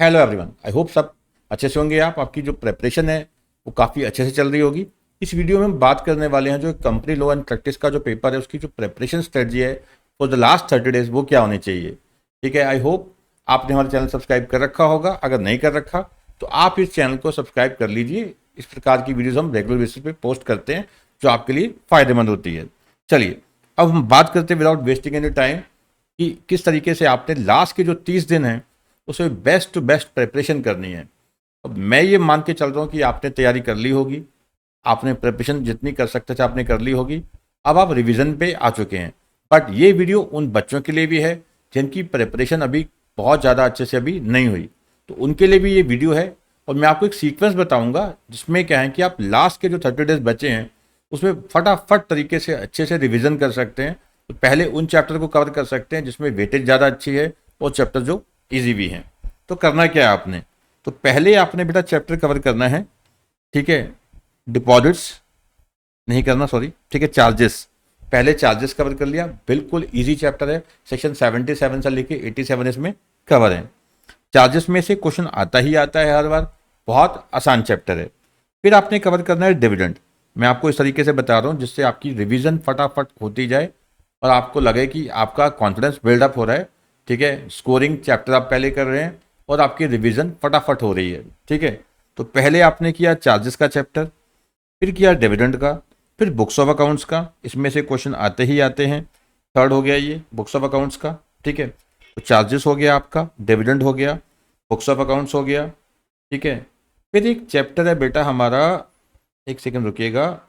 Hello everyone, I hope सब अच्छे से होंगे। आपकी जो प्रेपरेशन है वो काफ़ी अच्छे से चल रही होगी। इस वीडियो में हम बात करने वाले हैं जो कंपनी लॉ एंड प्रैक्टिस का जो पेपर है उसकी जो प्रेपरेशन स्ट्रेटजी है फॉर द लास्ट 30 डेज वो क्या होनी चाहिए। ठीक है, आई होप आपने हमारा चैनल सब्सक्राइब कर रखा होगा। अगर नहीं कर रखा तो आप इस चैनल को सब्सक्राइब कर लीजिए। इस प्रकार की वीडियोज़ हम रेगुलर बेसिस पे पोस्ट करते हैं जो आपके लिए फ़ायदेमंद होती है। चलिए अब हम बात करते हैं विदाउट वेस्टिंग एनी टाइम कि किस तरीके से आपने लास्ट के जो 30 दिन हैं उसमें बेस्ट टू बेस्ट प्रिपरेशन करनी है। अब मैं ये मान के चल रहा हूँ कि आपने तैयारी कर ली होगी, आपने प्रिपरेशन जितनी कर सकते थे आपने कर ली होगी। अब आप रिवीजन पे आ चुके हैं। बट ये वीडियो उन बच्चों के लिए भी है जिनकी प्रिपरेशन अभी बहुत ज़्यादा अच्छे से अभी नहीं हुई, तो उनके लिए भी ये वीडियो है। और मैं आपको एक सीक्वेंस बताऊंगा जिसमें क्या है कि आप लास्ट के जो 30 डेज बचे हैं उसमें फटाफट तरीके से अच्छे से रिवीजन कर सकते हैं। तो पहले उन चैप्टर को कवर कर सकते हैं जिसमें वेटेज ज़्यादा अच्छी है और चैप्टर जो ईजी भी हैं। तो करना क्या है आपने, तो पहले आपने बेटा चैप्टर कवर करना है। ठीक है, डिपॉजिट्स नहीं करना, सॉरी, ठीक है, चार्जेस। पहले चार्जेस कवर कर लिया, बिल्कुल इजी चैप्टर है। सेक्शन 77 से लेके 87 इसमें कवर है। चार्जेस में से क्वेश्चन आता ही आता है हर बार, बहुत आसान चैप्टर है। फिर आपने कवर करना है डिविडेंड। मैं आपको इस तरीके से बता रहा हूँ जिससे आपकी रिवीजन फटाफट होती जाए और आपको लगे कि आपका कॉन्फिडेंस बिल्डअप हो रहा है। ठीक है, स्कोरिंग चैप्टर आप पहले कर रहे हैं और आपकी रिवीजन फटाफट हो रही है। ठीक है, तो पहले आपने किया चार्जेस का चैप्टर, फिर किया डिविडेंड का, फिर बुक्स ऑफ अकाउंट्स का। इसमें से क्वेश्चन आते ही आते हैं। थर्ड हो गया ये बुक्स ऑफ अकाउंट्स का। ठीक है, तो चार्जेस हो गया आपका, डिविडेंड हो गया, बुक्स ऑफ अकाउंट्स हो गया। ठीक है, फिर एक चैप्टर है बेटा हमारा, एक सेकंड रुकिएगा,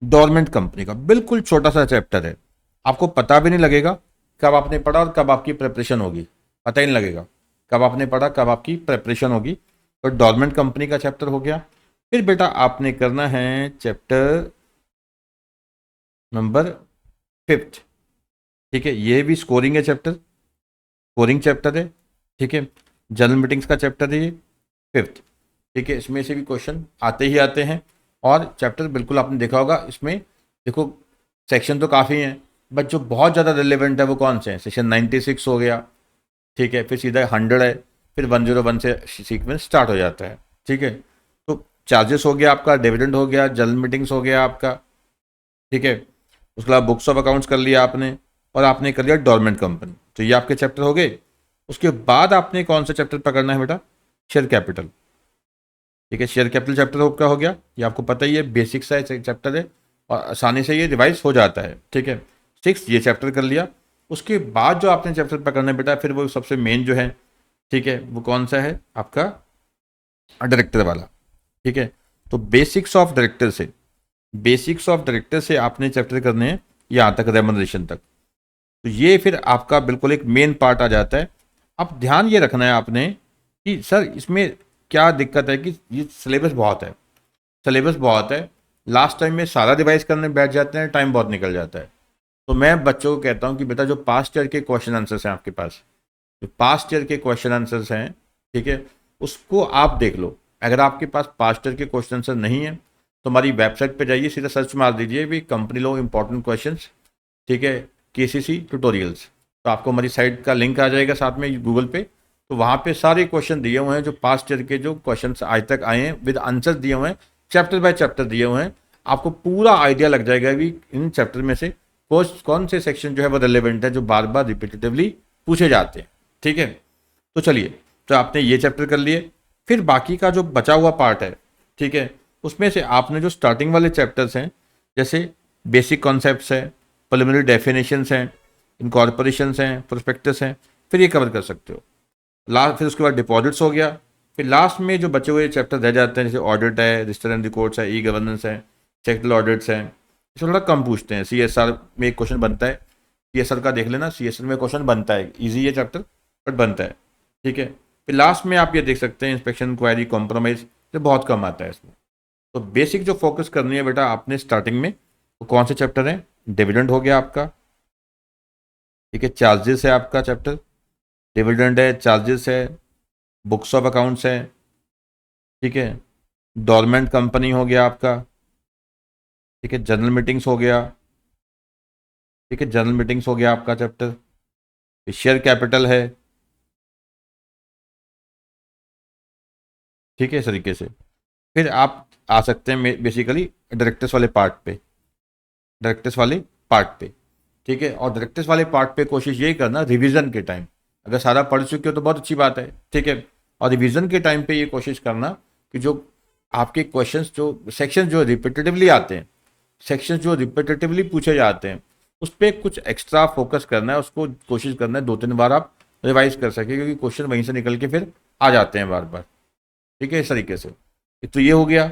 डोरमेंट कंपनी का। बिल्कुल छोटा सा चैप्टर है, आपको पता भी नहीं लगेगा कब आपने पढ़ा और कब आपकी प्रिपरेशन होगी। पता ही नहीं लगेगा कब आपने पढ़ा कब आपकी प्रिपरेशन होगी। तो डोरमेंट कंपनी का चैप्टर हो गया। फिर बेटा आपने करना है चैप्टर नंबर 5। ठीक है, ये भी स्कोरिंग है चैप्टर, स्कोरिंग चैप्टर है। ठीक है, जनरल मीटिंग्स का चैप्टर है ये 5th। ठीक है, इसमें से भी क्वेश्चन आते ही आते हैं और चैप्टर बिल्कुल आपने देखा होगा। इसमें देखो सेक्शन तो काफ़ी हैं बट जो बहुत ज़्यादा रिलेवेंट है वो कौन से हैं। सेक्शन 96 हो गया, ठीक है, फिर सीधा 100 है, फिर 101 से सीक्वेंस स्टार्ट हो जाता है। ठीक है, तो चार्जेस हो गया आपका, डिविडेंड हो गया, जनरल मीटिंग्स हो गया आपका। ठीक है, उसके बाद बुक्स ऑफ अकाउंट्स कर लिया आपने और आपने कर लिया डोरमेंट कंपनी। तो ये आपके चैप्टर हो गए। उसके बाद आपने कौन सा चैप्टर पकड़ना है बेटा, शेयर कैपिटल। ठीक है, शेयर कैपिटल चैप्टर आपका हो गया, ये आपको पता ही है, बेसिक सा चैप्टर है और आसानी से ये रिवाइज हो जाता है। ठीक है, 6 ये चैप्टर कर लिया। उसके बाद जो आपने चैप्टर पकड़ना है बेटा फिर वो सबसे मेन जो है, ठीक है, वो कौन सा है आपका, डायरेक्टर वाला। ठीक है, तो बेसिक्स ऑफ डायरेक्टर से आपने चैप्टर करने हैं यहाँ तक, रेमनरेशन तक। तो ये फिर आपका बिल्कुल एक मेन पार्ट आ जाता है। अब ध्यान ये रखना है आपने कि सर इसमें क्या दिक्कत है कि ये सिलेबस बहुत है, सिलेबस बहुत है। लास्ट टाइम में सारा रिवाइज करने बैठ जाते हैं, टाइम बहुत निकल जाता है। तो मैं बच्चों को कहता हूँ कि बेटा जो पास्ट ईयर के क्वेश्चन आंसर्स हैं आपके पास, जो पास्ट ईयर के क्वेश्चन आंसर्स हैं, ठीक है, उसको आप देख लो। अगर आपके पास पास्ट ईयर के क्वेश्चन आंसर नहीं है तो हमारी वेबसाइट पे जाइए, सीधा सर्च मार दीजिए भी कंपनी लॉ इंपॉर्टेंट क्वेश्चंस। ठीक है, केसीसी ट्यूटोरियल्स, तो आपको हमारी साइट का लिंक आ जाएगा साथ में गूगल पे। तो वहाँ पे सारे क्वेश्चन दिए हुए हैं जो पास्ट ईयर के जो क्वेश्चन आज तक आए हैं, विद आंसर दिए हुए हैं, चैप्टर बाय चैप्टर दिए हुए हैं। आपको पूरा आइडिया लग जाएगा कि इन चैप्टर में से कौन से सेक्शन जो है वो रिलेवेंट है, जो बार बार रिपीटेटिवली पूछे जाते हैं। ठीक है, तो चलिए, तो आपने ये चैप्टर कर लिए। फिर बाकी का जो बचा हुआ पार्ट है, ठीक है, उसमें से आपने जो स्टार्टिंग वाले चैप्टर्स हैं, जैसे बेसिक कॉन्सेप्ट्स हैं, प्रिलिमिनरी डेफिनेशंस हैं, इनकॉर्पोरेशंस हैं, प्रोस्पेक्टस हैं, फिर ये कवर कर सकते हो। फिर उसके बाद डिपॉजिट्स हो गया। फिर लास्ट में जो बचे हुए चैप्टर रह जाते हैं, जैसे ऑडिट है, रजिस्टर एंड रिकॉर्ड्स है, ई गवर्नेंस है, सेक्टरल ऑडिट्स हैं। इसमें थोड़ा कम पूछते हैं। CSR में एक क्वेश्चन बनता है, CSR का देख लेना, CSR में क्वेश्चन बनता है, ईजी है चैप्टर बट बनता है। ठीक है, फिर लास्ट में आप ये देख सकते हैं इंस्पेक्शन, क्वायरी, कॉम्प्रोमाइज, ये बहुत कम आता है इसमें। तो बेसिक जो फोकस करनी है बेटा आपने स्टार्टिंग में, वो कौन से चैप्टर हैं, डिविडेंड हो गया आपका। ठीक है, चार्जेस है आपका चैप्टर, डिविडेंड है, चार्जेस है, बुक्स ऑफ अकाउंट्स है। ठीक है, डोरमेंट कंपनी हो गया आपका। ठीक है, जनरल मीटिंग्स हो गया। ठीक है, जनरल मीटिंग्स हो गया आपका चैप्टर। शेयर कैपिटल है। ठीक है, इस तरीके से। फिर आप आ सकते हैं बेसिकली डायरेक्टर्स वाले पार्ट पे, डायरेक्टर्स वाले पार्ट पे, ठीक है। और डायरेक्टर्स वाले पार्ट पे कोशिश यही करना रिवीजन के टाइम, अगर सारा पढ़ चुके हो तो बहुत अच्छी बात है, ठीक है। और रिवीजन के टाइम पे ये कोशिश करना कि जो आपके क्वेश्चंस, जो सेक्शन जो रिपीटेटिवली आते हैं, सेक्शन जो रिपीटेटिवली पूछे जाते हैं, उस पर कुछ एक्स्ट्रा फोकस करना है, उसको कोशिश करना है 2-3 बार आप रिवाइज कर सके, क्योंकि क्वेश्चन वहीं से निकल के फिर आ जाते हैं बार बार, ठीक है, इस तरीके से। तो ये हो गया,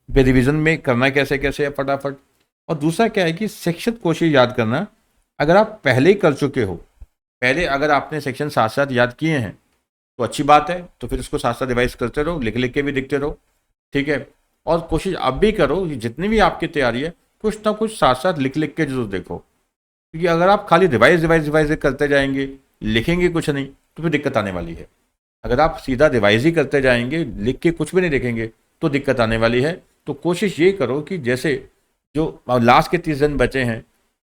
फिर रिविजन में करना कैसे कैसे है फटाफट। और दूसरा क्या है कि सेक्शन कोशिश याद करना, अगर आप पहले ही कर चुके हो, पहले अगर आपने सेक्शन साथ साथ याद किए हैं तो अच्छी बात है, तो फिर उसको साथ साथ रिवाइज करते रहो, लिख लिख के भी दिखते रहो, ठीक है। और कोशिश अब भी करो कि जितनी भी आपकी तैयारी है कुछ ना कुछ साथ साथ लिख लिख के जरूर देखो, क्योंकि अगर आप खाली रिवाइज रिवाइज रिवाइज करते जाएंगे, लिखेंगे कुछ नहीं, तो फिर दिक्कत आने वाली है। अगर आप सीधा रिवाइज ही करते जाएंगे, लिख के कुछ भी नहीं देखेंगे, तो दिक्कत आने वाली है। तो कोशिश ये करो कि जैसे जो लास्ट के 30 दिन बचे हैं,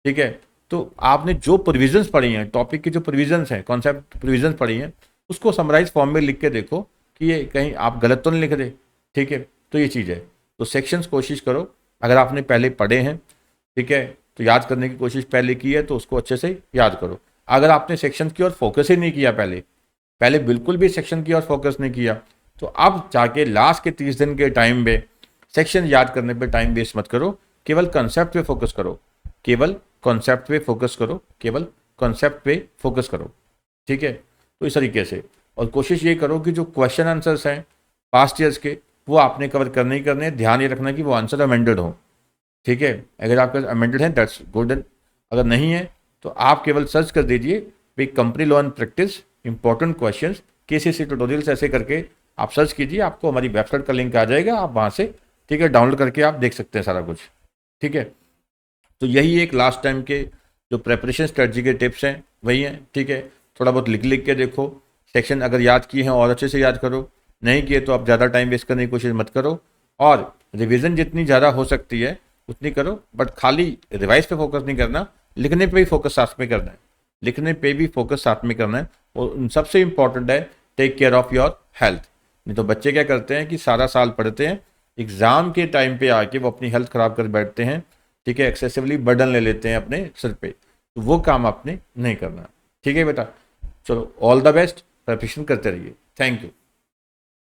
ठीक है, तो आपने जो प्रोविजंस पढ़ी हैं, टॉपिक की जो प्रोविजंस हैं, कॉन्सेप्ट प्रोविजंस पढ़ी हैं, उसको समराइज फॉर्म में लिख के देखो कि ये कहीं आप गलत तो नहीं लिख दे, ठीक है। तो ये चीज़ है। तो सेक्शंस कोशिश करो, अगर आपने पहले पढ़े हैं, ठीक है, तो याद करने की कोशिश पहले की है तो उसको अच्छे से याद करो। अगर आपने सेक्शन की ओर फोकस ही नहीं किया, पहले पहले बिल्कुल भी सेक्शन की ओर फोकस नहीं किया, तो अब जाके लास्ट के 30 दिन के टाइम में सेक्शन याद करने पे टाइम वेस्ट मत करो, केवल कॉन्सेप्ट पे फोकस करो, केवल कॉन्सेप्ट पे फोकस करो, केवल कॉन्सेप्ट पे फोकस करो, ठीक है। तो इस तरीके से। और कोशिश ये करो कि जो क्वेश्चन आंसर्स हैं पास्ट ईयर्स के, वो आपने कवर करने ही करने, ध्यान ये रखना कि वो आंसर अमेंडेड हो, ठीक है। अगर आपका अमेंडेड है दैट्स गुड, अगर नहीं है तो आप केवल सर्च कर दीजिए भाई company law and practice important questions KCC tutorials, ऐसे करके आप सर्च कीजिए, आपको हमारी वेबसाइट का लिंक आ जाएगा, आप वहाँ से, ठीक है, डाउनलोड करके आप देख सकते हैं सारा कुछ, ठीक है। तो यही एक लास्ट टाइम के जो प्रेपरेशन स्ट्रेटजी के टिप्स हैं वही हैं, ठीक है। थोड़ा बहुत लिख लिख के देखो, सेक्शन अगर याद किए हैं और अच्छे से याद करो, नहीं किए तो आप ज़्यादा टाइम वेस्ट करने की कोशिश मत करो, और रिवीजन जितनी ज़्यादा हो सकती है उतनी करो, बट खाली रिवाइज पे फोकस नहीं करना, लिखने पे भी फोकस साथ में करना है, लिखने पे भी फोकस साथ में करना है। और सबसे इंपॉर्टेंट है take care of your health. नहीं तो बच्चे क्या करते हैं कि सारा साल पढ़ते हैं, एग्ज़ाम के टाइम पे आके वो अपनी हेल्थ ख़राब कर बैठते हैं, ठीक है, एक्सेसिवली बर्डन ले लेते हैं अपने सिर पे, तो वो काम आपने नहीं करना, ठीक है बेटा। चलो, ऑल द बेस्ट, प्रिपरेशन करते रहिए, थैंक यू।